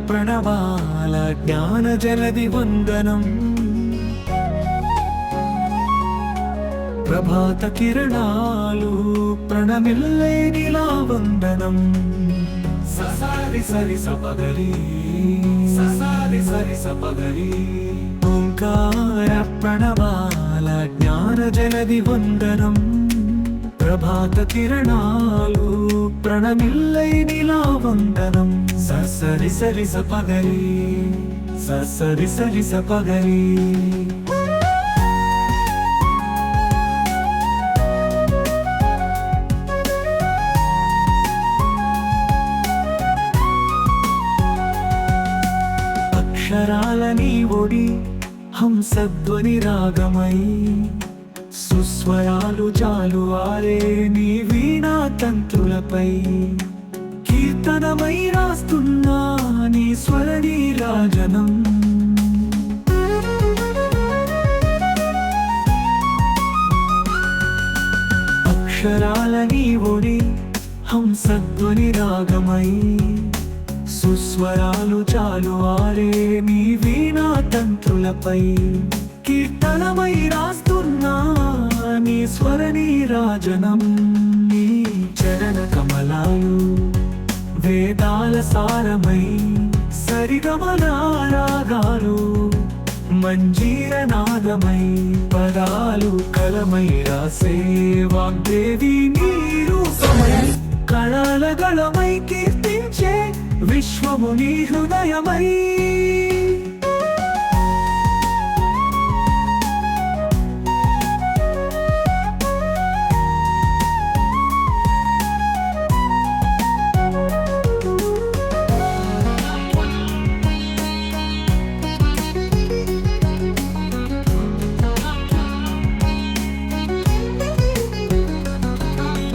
ప్రణవాల జ్ఞాన జలది వందనం ప్రభాత కిరణాలు ప్రణమిల్లే నీలా వందనం ససారి సరి సపగరి ససారి సరి సపగరి ఓంకార ప్రణవాల జ్ఞాన జలది వందనం ప్రభాత కిరణాలు ప్రణమిల్లై నీలా వందనం ససరి సరి సపగరి ససరి సరి సపగరి అక్షరాలని ఒడి హంసధ్వని రాగమై సుస్వరాలు చాలు ఆరే నీ వీణా తంత్రులపై కీర్తనమై రాస్తున్నా నీ స్వరణీ రాజనం అక్షరాలని ఒడి హంసధ్వని రాగమై సుస్వరాలు చాలు ఆరే నీ వీణా తంత్రులపై కీర్తనమై రాస్తున్నా నీ స్వరణీ రాజనం నీ చరణ కమలాలు వేదాల సారమై సరిగమల రాగాలు మంజీర నాదమై పదాలు కలమై రాసే వాగ్దేవి నీ రూపమై కళల గళమై కీర్తించే విశ్వము నీ హృదయమై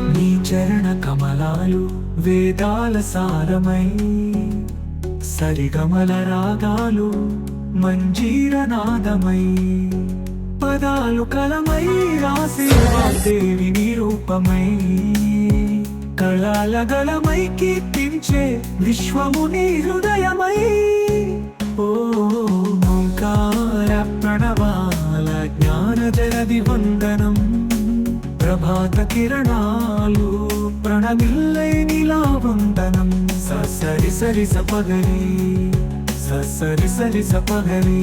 నీ చరణ కమలాలు వేదాల సారమై సరిగమల రాగాలు మంజీర నాదమై పదాలు కలమై రాసే వాగ్దేవి నీ రూపమై కళాల గళమై కీర్తించే విశ్వము నీ హృదయమై ఓంకార ప్రణవాల జ్ఞాన జలది వందనం ప్రభాత కిరణాలు ప్రణమిల్లై నీలా వందనం ససరి సరి సపగరి ససరి సరి సపగరి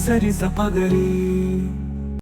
సరి సపగరి